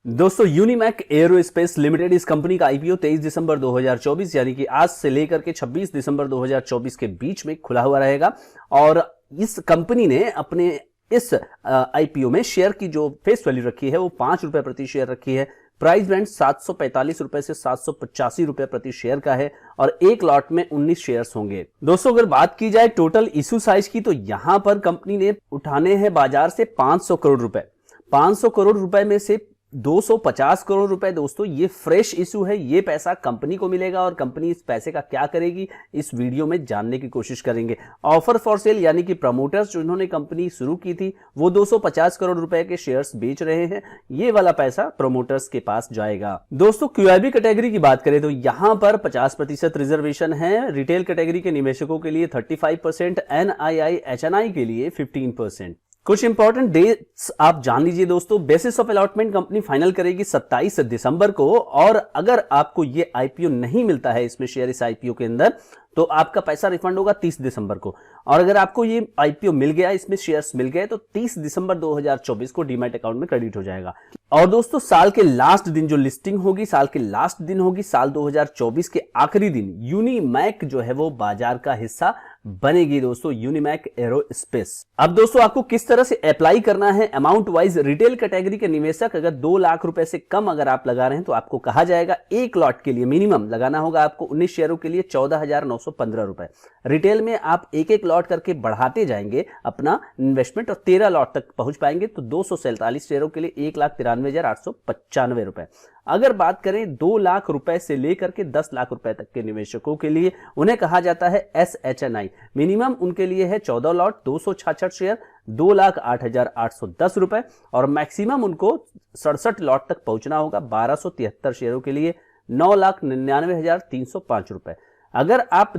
दोस्तों यूनिमैक aerospace limited इस company का आईपीओ 23 दिसंबर 2024 यानी कि आज से लेकर के 26 दिसंबर 2024 के बीच में खुला हुआ रहेगा। और इस कंपनी ने अपने इस आईपीओ में शेयर की जो फेस वैल्यू रखी है वो 5 रुपए प्रति शेयर रखी है। प्राइस बैंड 745 रुपए से 785 रुपए प्रति शेयर का है और एक लॉट में 19 शेयर्स होंगे। दोस्तों अगर बात की जाए टोटल इशू साइज की तो यहां पर कंपनी ने उठाने हैं बाजार से 500 करोड़ रुपए। 500 करोड़ रुपए में से 250 करोड़ रुपए दोस्तों ये फ्रेश इशू है, ये पैसा कंपनी को मिलेगा और कंपनी इस पैसे का क्या करेगी इस वीडियो में जानने की कोशिश करेंगे। ऑफर फॉर सेल यानी कि प्रमोटर्स जो इन्होंने कंपनी शुरू की थी वो 250 करोड़ रुपए के शेयर्स बेच रहे हैं, ये वाला पैसा प्रमोटर्स के पास जाएगा। दोस्तों क्यूआईबी कैटेगरी की बात करें तो यहां पर 50% रिजर्वेशन है। रिटेल कैटेगरी के निवेशकों के लिए 35%, एनआईआई एचएनआई के लिए 15%। कुछ इंपॉर्टेंट डेट्स आप जान लीजिए दोस्तों। Basis of allotment company final करेगी 27 दिसंबर को और अगर आपको ये आईपीओ नहीं मिलता है इसमें शेयर इस आईपीओ के अंदर तो आपका पैसा रिफंड होगा 30 दिसंबर को। और अगर आपको ये आईपीओ मिल गया, इसमें शेयर्स मिल गए तो 30 दिसंबर 2024 को डीमैट अकाउंट में क्रेडिट हो जाएगा। और दोस्तों साल के लास्ट दिन जो लिस्टिंग होगी, साल के लास्ट दिन होगी साल 2024 के आखिरी दिन यूनिमैक जो है वो बाजार का हिस्सा बनेगी दोस्तों, यूनिमैक एरोस्पेस। अब दोस्तों आपको किस तरह से अप्लाई करना है अमाउंट वाइज। रिटेल कैटेगरी के निवेशक अगर 2 लाख रुपए से कम अगर आप लगा रहे हैं तो आपको कहा जाएगा एक लॉट के लिए मिनिमम लगाना होगा आपको 19 शेयरों के लिए 14,915 रुपए। रिटेल में आप एक एक लॉट करके बढ़ाते जाएंगे अपना इन्वेस्टमेंट और 13 लॉट तक पहुंच पाएंगे तो 247 शेयरों के लिए 1,93,895 रुपए। अगर बात करें 2 लाख रुपए से लेकर के 10 लाख रुपए तक के निवेशकों के लिए उन्हें कहा जाता है एसएचएनआई। मिनिमम उनके लिए है 14 लॉट 266 शेयर 2,08,810 रुपए और मैक्सिमम उनको 67 लॉट तक पहुंचना होगा 1273 शेयरों के लिए 9,99,305 रुपए। अगर आप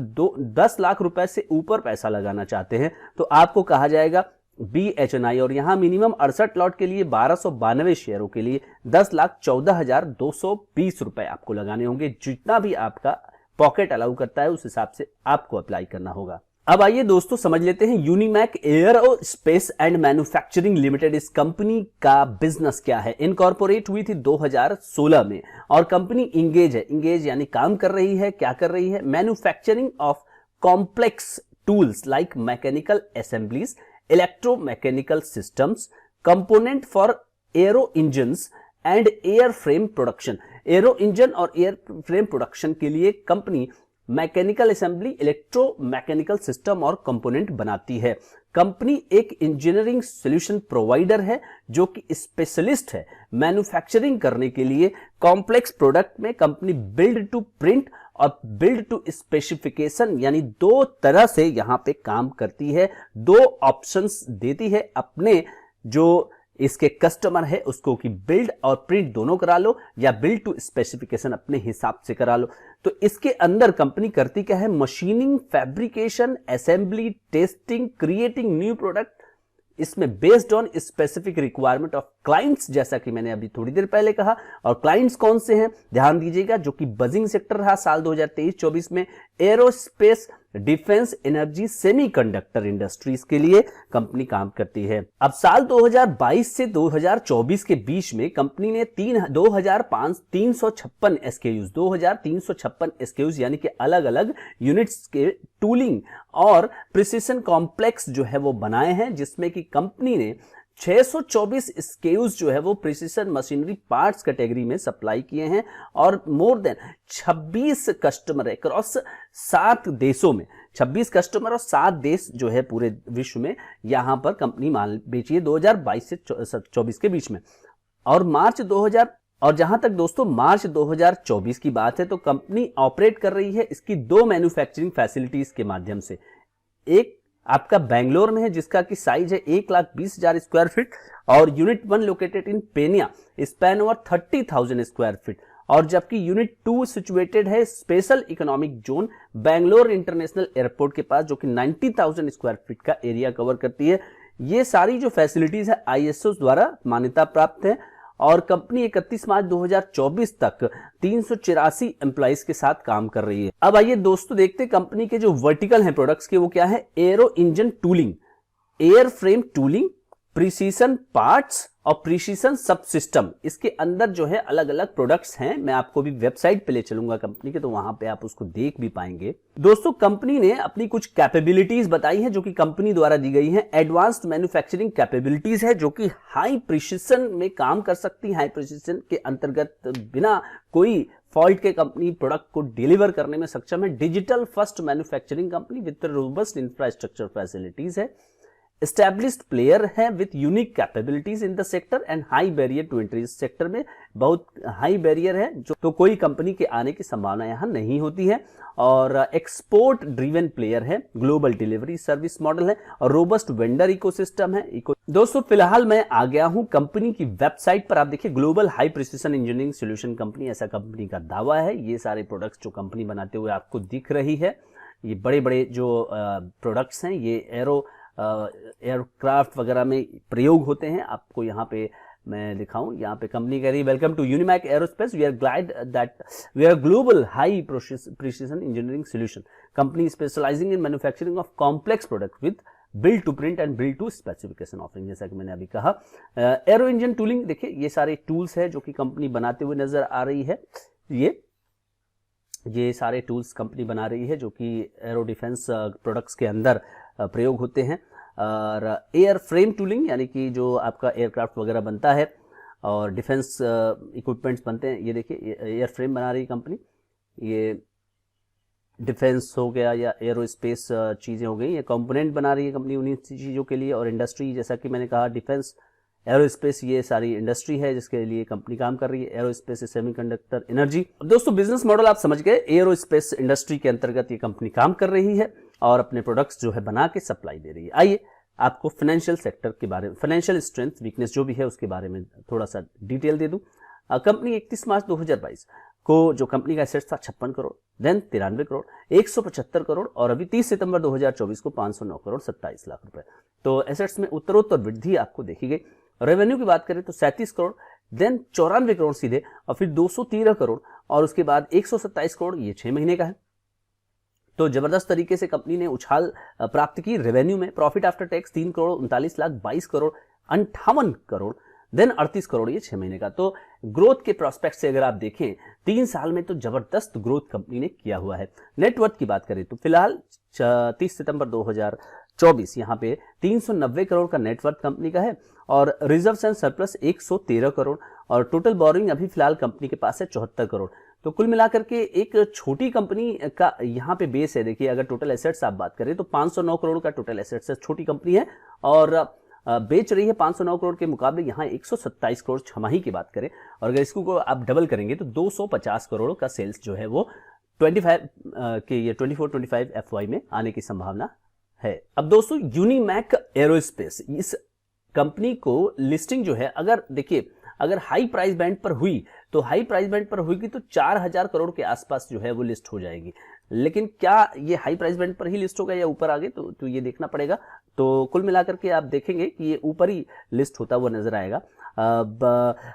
10 लाख रुपए से ऊपर पैसा लगाना चाहते हैं तो आपको कहा जाएगा BHNI और यहां मिनिमम 68 लॉट के लिए 1292 शेयरों के लिए 10,14,220 रुपए आपको लगाने होंगे। जितना भी आपका पॉकेट अलाउ करता है उस हिसाब से आपको अप्लाई करना होगा। अब आइए दोस्तों समझ लेते हैं यूनिमैक एरोस्पेस एंड मैन्युफैक्चरिंग लिमिटेड इस कंपनी का बिजनेस क्या है। इनकॉर्पोरेट हुई थी 2016 में और कंपनी इंगेज है। इंगेज यानी काम कर रही है, क्या कर रही है, manufacturing of complex tools like mechanical assemblies, electromechanical systems, component for aero engines and airframe production। Arrow engine और एयरफ्रेम प्रोडक्शन के लिए company mechanical assembly, electromechanical system और कंपोनेंट बनाती है। कंपनी एक इंजीनियरिंग सॉल्यूशन प्रोवाइडर है जो कि स्पेशलिस्ट है मैन्युफैक्चरिंग करने के लिए। कॉम्प्लेक्स प्रोडक्ट में कंपनी बिल्ड टू प्रिंट और बिल्ड टू स्पेसिफिकेशन यानी 2 तरह से यहां पे काम करती है। 2 ऑप्शंस देती है अपने जो इसके कस्टमर है उसको कि बिल्ड और प्रिंट दोनों करा लो या बिल्ड टू स्पेसिफिकेशन अपने हिसाब से करा लो। तो इसके अंदर कंपनी करती क्या है, machining, fabrication, assembly, testing, creating new product. इसमें based on specific requirement of clients, जैसा कि मैंने अभी थोड़ी देर पहले कहा। और क्लाइंट्स कौन से हैं ध्यान दीजिएगा, जो कि बजिंग सेक्टर रहा साल 2023-24 में, aerospace, defence, energy, semiconductor industries के लिए कंपनी काम करती है। अब साल 2022 से 2024 के बीच में कंपनी ने 2356 SKUs यानी कि अलग अलग यूनिट्स के टूलिंग और प्रिसिशन कॉम्प्लेक्स जो है वो बनाए हैं, जिसमें कि कंपनी ने 624 SKUs जो है वो प्रिसिशन मशीनरी पार्ट्स कैटेगरी में सप्लाई किए हैं और मोर देन 26 कस्टमर अक्रॉस 7 देशों में, 26 कस्टमर और 7 देश जो है पूरे विश्व में यहां पर कंपनी माल बेची है 2022 से 24 के बीच में। और जहां तक दोस्तों मार्च 2024 की बात है तो कंपनी ऑपरेट कर रही है इसकी 2 मैन्युफैक्चरिंग फैसिलिटीज के माध्यम से। एक आपका बेंगलोर में है जिसका की साइज है 1,20,000 स्क्वायर फीट और unit 1 located in Peenya, span over 30,000 square feet. और जबकि यूनिट 2 सिचुएटेड है special economic zone Bangalore international airport के पास, जो कि 90,000 स्क्वायर फीट का एरिया कवर करती है। ये सारी जो फैसिलिटीज है ISO द्वारा मान्यता प्राप्त है और कंपनी 31 मार्च 2024 तक 384 एम्प्लॉइज के साथ काम कर रही है। अब आइए दोस्तों देखते हैं कंपनी के जो वर्टिकल हैं प्रोडक्ट्स के वो क्या है। Arrow engine tooling, air frame tooling, precision parts और प्रिसीजन सब सिस्टम। इसके अंदर जो है अलग अलग प्रोडक्ट्स हैं, मैं आपको भी वेबसाइट पे ले चलूंगा कंपनी के, तो वहां पे आप उसको देख भी पाएंगे। दोस्तों कंपनी ने अपनी कुछ कैपेबिलिटीज बताई हैं जो कि कंपनी द्वारा दी गई हैं। एडवांस्ड मैन्युफैक्चरिंग कैपेबिलिटीज है जो कि हाई प्रिसीजन में काम कर सकती है। हाई प्रिसीजन के अंतर्गत बिना कोई फॉल्ट के कंपनी प्रोडक्ट को डिलीवर करने में सक्षम है। Digital first manufacturing company with robust infrastructure facilities है। एस्टैब्लिश्ड प्लेयर है with unique capabilities in the sector and high barrier to entry. इस सेक्टर में बहुत हाई बैरियर है जो तो कोई कंपनी के आने की संभावना यहां नहीं होती है। और एक्सपोर्ट ड्रिवन प्लेयर है, ग्लोबल डिलीवरी सर्विस मॉडल है और रोबस्ट वेंडर इकोसिस्टम है। दोस्तों फिलहाल मैं आ गया हूं कंपनी की वेबसाइट पर। आप देखिए global high precision engineering solution company, ऐसा कंपनी का दावा है। ये सारे प्रोडक्ट्स जो कंपनी बनाते हुए आपको दिख रही है, ये बड़े बड़े जो प्रोडक्ट्स हैं ये एयरक्राफ्ट वगैरह में प्रयोग होते हैं। आपको यहाँ पे मैं दिखाऊं, यहाँ पे कंपनी कह रही है welcome to Unimac Aerospace, we are glad that we are global high precision engineering solution company specialising in manufacturing of complex product with build to print and build to specification offering. जैसा कि मैंने अभी कहा, arrow engine tooling, देखिए ये सारे tools है जो कि कंपनी बनाते हुए नजर आ रही है। ये सारे टूल्स कंपनी बना रही है जो कि एरो डिफेंस प्रोडक्ट्स के अंदर प्रयोग होते हैं। और एयर फ्रेम टूलिंग यानी कि जो आपका एयरक्राफ्ट वगैरह बनता है और डिफेंस इक्विपमेंट्स बनते हैं। ये देखिए एयर फ्रेम बना रही कंपनी, ये डिफेंस हो गया या एरोस्पेस चीज़ें हो गई, ये कंपोनेंट बना रही है कंपनी उन्हीं चीज़ों के लिए। और इंडस्ट्री, जैसा कि मैंने कहा, डिफेंस एरोस्पेस ये सारी इंडस्ट्री है जिसके लिए कंपनी काम कर रही है। Aerospace semiconductor energy. दोस्तों बिजनेस मॉडल आप समझ गए, एरोस्पेस इंडस्ट्री के अंतर्गत ये कंपनी काम कर रही है और अपने प्रोडक्ट्स जो है बना के सप्लाई दे रही है। आइए आपको फाइनेंशियल सेक्टर के बारे में, फाइनेंशियल स्ट्रेंथ वीकनेस जो भी है उसके बारे में थोड़ा सा डिटेल दे दूं। कंपनी 31 मार्च 2022 को जो कंपनी का एसेट्स था 56 करोड़, देन 93 करोड़, 175 करोड़ और अभी 30 सितंबर 2024 को 509 करोड़ 27 लाख रुपए। तो एसेट्स में उत्तरोत्तर वृद्धि आपको देखी गई। रेवेन्यू की बात करें तो 37 करोड़, देन 94 करोड़ सीधे और फिर 213 करोड़ और उसके बाद 127 करोड़, ये 6 महीने का है। तो जबरदस्त तरीके से कंपनी ने उछाल प्राप्त की रेवेन्यू में। Profit after tax 3 crore 39 lakh, 22 crore 58 crore, then 38 crore, ये 6 महीने का। तो ग्रोथ के प्रोस्पेक्ट से अगर आप देखें 3 साल में तो जबरदस्त ग्रोथ कंपनी ने किया हुआ है। नेटवर्थ की बात करें तो फिलहाल 30 सितंबर 2024 यहाँ पे 390 करोड़ का नेटवर्थ कंपनी का है और रिजर्व्स एंड सरप्लस 113 करोड़ और टोटल बोरिंग अभी फिलहाल कंपनी के पास है 74 करोड़। तो कुल मिलाकर के एक छोटी कंपनी का यहाँ पे बेस है। देखिए अगर टोटल एसेट्स आप बात करें तो 509 करोड़ का टोटल एसेट्स है, छोटी कंपनी है और बेच रही है 509 करोड़ के मुकाबले यहाँ 127 करोड़ छमाही की बात करें और अगर इसको आप डबल करेंगे तो 250 करोड़ का सेल्स जो है वो 24-25 FY में आने की संभावना है। अब दोस्तों यूनिमैक एरोस्पेस, इस कंपनी को लिस्टिंग जो है अगर देखिए अगर हाई प्राइस बैंड पर हुई तो हाई प्राइस बैंड पर हुई तो 4000 करोड़ के आसपास जो है वो लिस्ट हो जाएगी। लेकिन क्या ये हाई प्राइस बैंड पर ही लिस्ट होगा या ऊपर आगे तो ये देखना पड़ेगा। तो कुल मिलाकर के आप देखेंगे कि ये ऊपर ही लिस्ट होता हुआ नजर आएगा। अब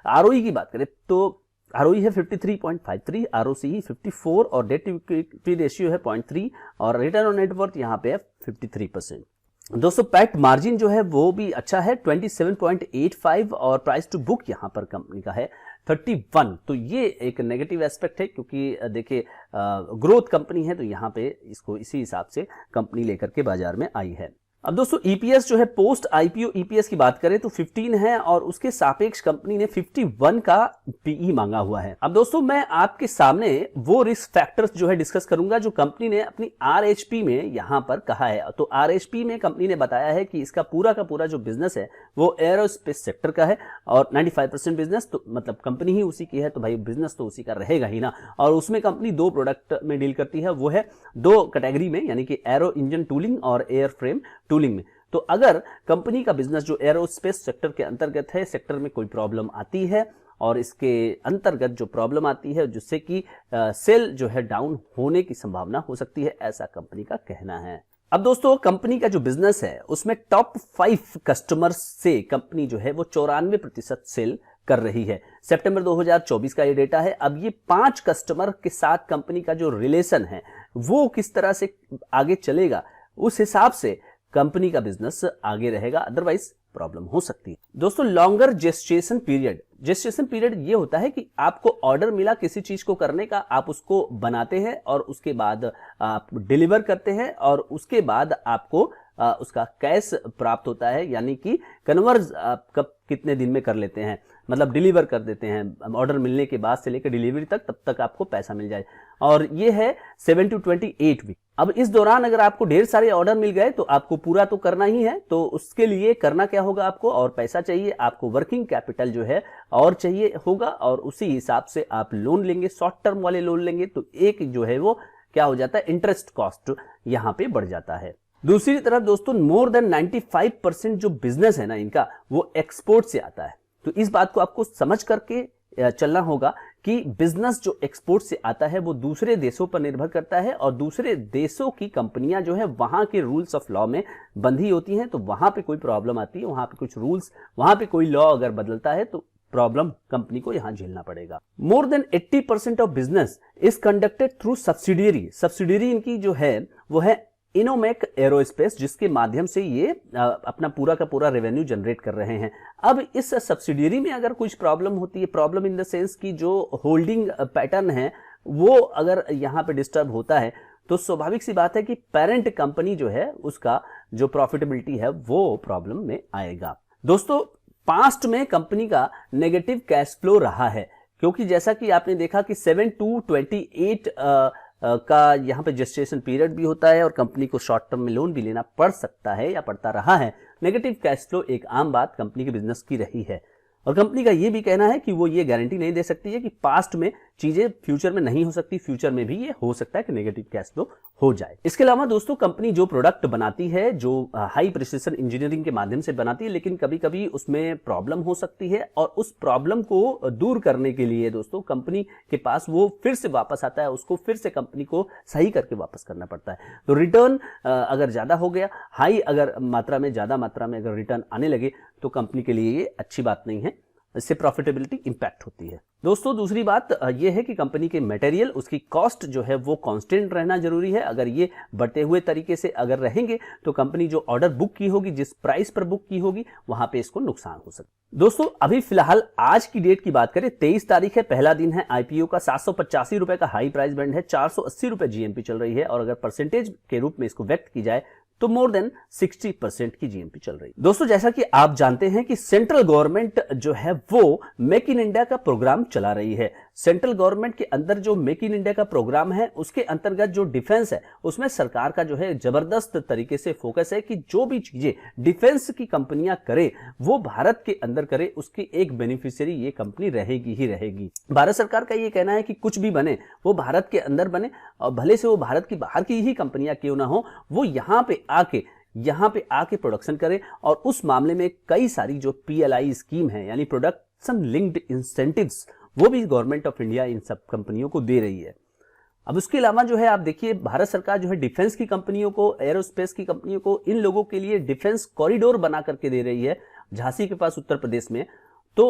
आरओई की बात करें तो आरओई है 53.53, आरओसी 54 और डेट टू इक्विटी रेशियो है 0.3 और रिटर्न ऑन नेटवर्थ यहाँ पे है 53%। दोस्तों पैक्ट मार्जिन जो है वो भी अच्छा है 27.85 और प्राइस टू बुक यहाँ पर कंपनी का है 31। तो ये एक नेगेटिव एस्पेक्ट है क्योंकि देखिए ग्रोथ कंपनी है तो यहाँ पे इसको इसी हिसाब से कंपनी लेकर के बाजार में आई है। अब दोस्तों ईपीएस जो है पोस्ट आईपीओ ईपीएस की बात करें तो 15 है और उसके सापेक्ष कंपनी ने 51 का पीई मांगा हुआ है। अब दोस्तों मैं आपके सामने वो रिस्क फैक्टर्स जो है डिस्कस करूंगा जो कंपनी ने अपनी आरएचपी में यहां पर कहा है। तो आरएचपी में कंपनी ने बताया है कि इसका पूरा का पूरा जो बिजनेस है वो एरोस्पेस सेक्टर का है और 95% बिजनेस तो मतलब कंपनी ही उसी की है तो भाई बिजनेस तो उसी का रहेगा ही ना। और उसमें कंपनी 2 प्रोडक्ट में डील करती है, वो है 2 कैटेगरी में यानी कि एरो इंजन टूलिंग और एयर फ्रेम टूलिंग में। तो अगर कंपनी का बिजनेस जो एरोस्पेस सेक्टर के अंतर्गत है, सेक्टर में कोई प्रॉब्लम आती है और इसके अंतर्गत जो प्रॉब्लम आती है जिससे कि सेल जो है डाउन होने की संभावना हो सकती है, ऐसा कंपनी का कहना है। अब दोस्तों कंपनी का जो बिजनेस है उसमें टॉप 5 कस्टमर्स से कंपनी जो है वो 94% सेल कर रही है। सितंबर 2024 का ये डेटा है। अब ये 5 कस्टमर के साथ कंपनी का जो रिलेशन है वो किस तरह से आगे चलेगा, उस हिसाब से कंपनी का बिजनेस आगे रहेगा। अदरवाइज प्रॉब्लम हो सकती है। दोस्तों, लॉन्गर जेस्टेशन पीरियड ये होता है कि आपको ऑर्डर मिला किसी चीज को करने का, आप उसको बनाते हैं और उसके बाद आप डिलीवर करते हैं और उसके बाद आपको उसका कैश प्राप्त होता है, यानी कि कन्वर्ज आप कब कितने दिन में कर लेते हैं, मतलब डिलीवर कर देते हैं ऑर्डर मिलने के बाद से लेकर डिलीवरी तक, तब तक आपको पैसा मिल जाए। और ये है 7 to 28 वीक। अब इस दौरान अगर आपको ढेर सारे ऑर्डर मिल गए तो आपको पूरा तो करना ही है, तो उसके लिए करना क्या होगा, आपको और पैसा चाहिए, आपको वर्किंग कैपिटल जो है और चाहिए होगा, और उसी हिसाब से आप लोन लेंगे, शॉर्ट टर्म वाले लोन लेंगे तो एक जो है वो क्या हो जाता है, इंटरेस्ट कॉस्ट यहां पे बढ़ जाता है। दूसरी तरफ दोस्तों, मोर देन 95% जो बिजनेस है ना इनका, वो एक्सपोर्ट से आता है। तो इस बात को आपको समझ करके चलना होगा कि बिजनेस जो एक्सपोर्ट से आता है वो दूसरे देशों पर निर्भर करता है, और दूसरे देशों की कंपनियां जो है वहां के रूल्स ऑफ लॉ में बंधी होती हैं, तो वहां पे कोई प्रॉब्लम आती है, वहां पे कुछ रूल्स, वहां पे कोई लॉ अगर बदलता है तो प्रॉब्लम कंपनी को यहां झेलना पड़ेगा। More than 80% of business is conducted through subsidiary इनकी जो है वो है इनोमेक एरोस्पेस, जिसके माध्यम से ये अपना पूरा का पूरा रेवेन्यू जनरेट कर रहे हैं। अब इस सब्सिडियरी में अगर कुछ प्रॉब्लम होती है, प्रॉब्लम इन द सेंस की जो होल्डिंग पैटर्न है वो अगर यहां पे डिस्टर्ब होता है, तो स्वाभाविक सी बात है कि पेरेंट कंपनी जो है उसका जो प्रॉफिटेबिलिटी है वो प्रॉब्लम में आएगा। दोस्तों, पास्ट में कंपनी का नेगेटिव कैश फ्लो रहा है, क्योंकि जैसा कि आपने देखा कि 7 to 28 का यहाँ पे जेस्टेशन पीरियड भी होता है और कंपनी को शॉर्ट टर्म में लोन भी लेना पड़ सकता है या पड़ता रहा है। नेगेटिव कैश फ्लो एक आम बात कंपनी के बिजनेस की रही है, और कंपनी का ये भी कहना है कि वो ये गारंटी नहीं दे सकती है कि पास्ट में चीजें फ्यूचर में नहीं हो सकती, फ्यूचर में भी ये हो सकता है कि नेगेटिव कैश फ्लो हो जाए। इसके अलावा दोस्तों, कंपनी जो प्रोडक्ट बनाती है, जो हाई प्रिसिशन इंजीनियरिंग के माध्यम से बनाती है, लेकिन कभी कभी उसमें प्रॉब्लम हो सकती है, और उस प्रॉब्लम को दूर करने के लिए दोस्तों कंपनी के पास वो फिर से वापस आता है, उसको फिर से कंपनी को सही करके वापस करना पड़ता है। तो रिटर्न अगर ज्यादा हो गया, हाई अगर ज्यादा मात्रा में अगर रिटर्न आने लगे तो कंपनी के लिए ये अच्छी बात नहीं है, इससे प्रॉफिटेबिलिटी इंपैक्ट होती है। दोस्तों, दूसरी बात यह है कि कंपनी के मटेरियल, उसकी कॉस्ट जो है वो कांस्टेंट रहना जरूरी है। अगर ये बढ़ते हुए तरीके से अगर रहेंगे तो कंपनी जो ऑर्डर बुक की होगी, जिस प्राइस पर बुक की होगी, वहां पे इसको नुकसान हो सकता है। दोस्तों, अभी फिलहाल आज की डेट की बात करें, 23 तारीख है, पहला दिन है आईपीओ का। 785 रुपए का हाई प्राइस बैंड है, 480 रुपए जीएमपी चल रही है, और अगर परसेंटेज के रूप में इसको व्यक्त की जाए तो मोर देन 60% की जीएमपी चल रही है। दोस्तों, जैसा कि आप जानते हैं कि सेंट्रल गवर्नमेंट जो है वो मेक इन इंडिया का प्रोग्राम चला रही है। सेंट्रल गवर्नमेंट के अंदर जो मेक इन इंडिया का प्रोग्राम है, उसके अंतर्गत जो डिफेंस है, उसमें सरकार का जो है जबरदस्त तरीके से फोकस है कि जो भी चीजें डिफेंस की कंपनियां करे वो भारत के अंदर करे, उसकी एक बेनिफिशियरी ये कंपनी रहेगी ही रहेगी। भारत सरकार का ये कहना है कि कुछ भी बने वो भारत के अंदर बने, और भले से वो भारत की बाहर की ही कंपनियां क्यों ना हो, वो यहाँ पे आके प्रोडक्शन करे, और उस मामले में कई सारी जो पीएलआई स्कीम है, यानी प्रोडक्शन लिंक्ड इंसेंटिव्स, वो भी गवर्नमेंट ऑफ इंडिया इन सब कंपनियों को दे रही है। अब उसके अलावा जो है आप देखिए, भारत सरकार जो है डिफेंस की कंपनियों को, एरोस्पेस की कंपनियों को, इन लोगों के लिए डिफेंस कॉरिडोर बना करके दे रही है, झांसी के पास उत्तर प्रदेश में। तो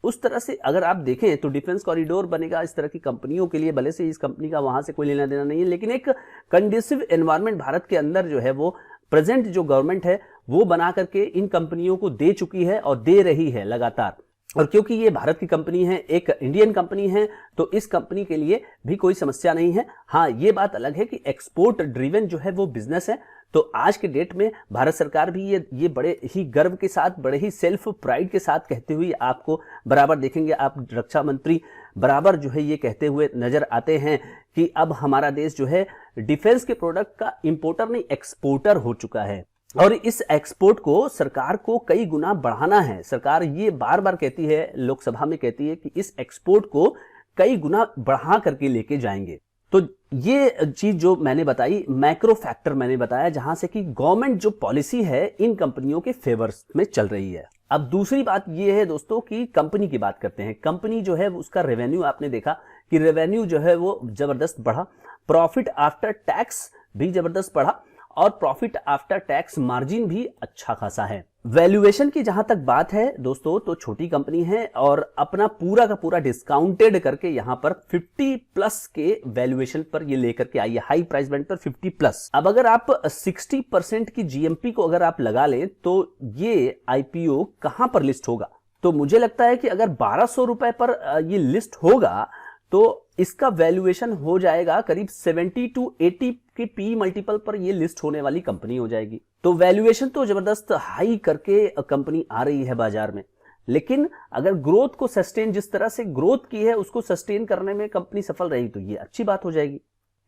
उस तरह से अगर आप देखें तो डिफेंस कॉरिडोर बनेगा इस तरह की कंपनियों के लिए, भले से इस कंपनी का वहां से कोई लेना देना नहीं है, लेकिन एक कंडीसिव एनवायरनमेंट भारत के अंदर जो है वो प्रेजेंट जो गवर्नमेंट है वो बना करके इन कंपनियों को दे चुकी है और दे रही है लगातार। और क्योंकि ये भारत की कंपनी है, एक इंडियन कंपनी है, तो इस कंपनी के लिए भी कोई समस्या नहीं है। हाँ, ये बात अलग है कि एक्सपोर्ट ड्रिवन जो है वो बिजनेस है, तो आज के डेट में भारत सरकार भी ये बड़े ही गर्व के साथ, बड़े ही सेल्फ प्राइड के साथ कहते हुए आपको बराबर देखेंगे। आप रक्षा मंत्री बराबर जो है ये कहते हुए नजर आते हैं कि अब हमारा देश जो है डिफेंस के प्रोडक्ट का इंपोर्टर नहीं एक्सपोर्टर हो चुका है, और इस एक्सपोर्ट को सरकार को कई गुना बढ़ाना है। सरकार ये बार बार कहती है, लोकसभा में कहती है कि इस एक्सपोर्ट को कई गुना बढ़ा करके लेके जाएंगे। तो ये चीज जो मैंने बताई, मैक्रो फैक्टर मैंने बताया, जहां से कि गवर्नमेंट जो पॉलिसी है इन कंपनियों के फेवर में चल रही है। अब दूसरी बात ये है दोस्तों कि कंपनी की बात करते हैं। कंपनी जो है उसका रेवेन्यू आपने देखा कि रेवेन्यू जो है वो जबरदस्त बढ़ा, प्रॉफिट आफ्टर टैक्स भी जबरदस्त बढ़ा, और प्रॉफिट आफ्टर टैक्स मार्जिन भी अच्छा खासा है। वैल्यूएशन की जहां तक बात है दोस्तों, तो छोटी कंपनी है और अपना पूरा का पूरा डिस्काउंटेड करके यहां पर 50 प्लस के वैल्यूएशन पर ये लेकर के आई है, हाई प्राइस बैंड पर 50 प्लस। अब अगर आप 60% की जीएमपी को अगर आप लगा लें तो ये आईपीओ कहां पर लिस्ट होगा? तो मुझे लगता है कि अगर 1200 रुपए पर ये लिस्ट होगा तो इसका वैल्यूएशन हो जाएगा करीब 70 to 80 के पी मल्टीपल पर ये लिस्ट होने वाली कंपनी हो जाएगी। तो वैल्यूएशन तो जबरदस्त हाई करके कंपनी आ रही है बाजार में, लेकिन अगर ग्रोथ को सस्टेन, जिस तरह से ग्रोथ की है उसको सस्टेन करने में कंपनी सफल रही तो ये अच्छी बात हो जाएगी।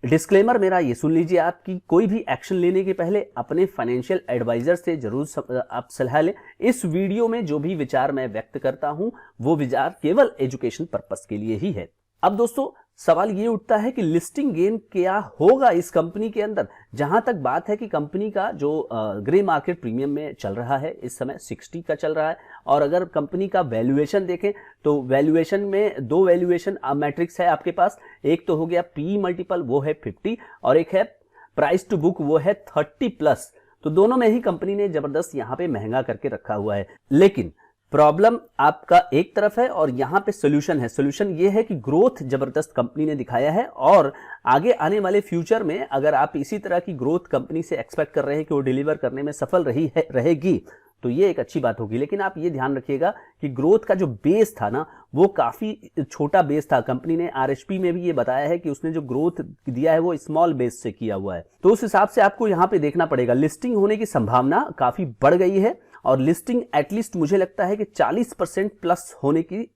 डिस्क्लेमर मेरा ये सुन लीजिए, आपकी कोई भी एक्शन लेने के पहले अपने फाइनेंशियल एडवाइजर से जरूर आप सलाह लें। इस वीडियो में जो भी विचार मैं व्यक्त करता हूं वो विचार केवल एजुकेशन पर्पस के लिए ही है। अब दोस्तों सवाल ये उठता है कि लिस्टिंग गेन क्या होगा इस कंपनी के अंदर। जहां तक बात है कि कंपनी का जो ग्रे मार्केट प्रीमियम में चल रहा है इस समय 60 का चल रहा है, और अगर कंपनी का वैल्यूएशन देखें तो वैल्यूएशन में दो वैल्यूएशन मैट्रिक्स है आपके पास। एक तो हो गया पी मल्टीपल, वो है 50, और एक है प्राइस टू बुक, वो है 30 प्लस। तो दोनों में ही कंपनी ने जबरदस्त यहां पे महंगा करके रखा हुआ है। लेकिन प्रॉब्लम आपका एक तरफ है और यहां पे सोल्यूशन है। सोल्यूशन ये है कि ग्रोथ जबरदस्त कंपनी ने दिखाया है, और आगे आने वाले फ्यूचर में अगर आप इसी तरह की ग्रोथ कंपनी से एक्सपेक्ट कर रहे हैं कि वो डिलीवर करने में सफल रहेगी तो ये एक अच्छी बात होगी। लेकिन आप ये ध्यान रखिएगा कि ग्रोथ का जो बेस था ना वो काफी छोटा बेस था। कंपनी ने आरएचपी में भी ये बताया है कि उसने जो ग्रोथ दिया है वो स्मॉल बेस से किया हुआ है। तो उस हिसाब से आपको यहां पे देखना पड़ेगा। लिस्टिंग होने की संभावना काफी बढ़ गई है और लिस्टिंग एटलीस्ट मुझे लगता है कि 40% प्लस होने की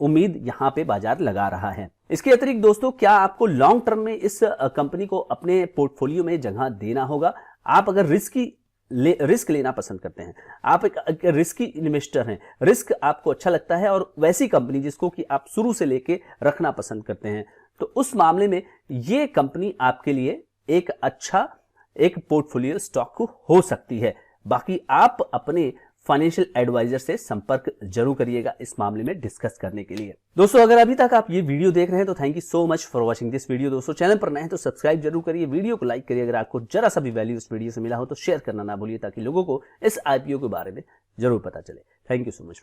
उम्मीद यहां पे बाजार लगा रहा है। इसके अतिरिक्त दोस्तों, क्या आपको लॉन्ग टर्म में इस कंपनी को अपने पोर्टफोलियो में जगह देना होगा? आप अगर रिस्क लेना पसंद करते हैं, आप एक रिस्की इन्वेस्टर हैं, रिस्क आपको अच्छा लगता है और वैसी कंपनी जिसको कि आप शुरू से लेके रखना पसंद करते हैं, तो उस मामले में ये कंपनी आपके लिए एक अच्छा एक पोर्टफोलियो स्टॉक हो सकती है। बाकी आप अपने फाइनेंशियल एडवाइजर से संपर्क जरूर करिएगा इस मामले में डिस्कस करने के लिए। दोस्तों अगर अभी तक आप ये वीडियो देख रहे हैं तो thank you so much for watching this video. दोस्तों चैनल पर नए हैं तो सब्सक्राइब जरूर करिए, वीडियो को लाइक करिए। अगर आपको जरा सा भी वैल्यू इस वीडियो से मिला हो तो शेयर करना ना भूलिए ताकि लोगों को इस आईपीओ के बारे में जरूर पता चले। Thank you so much.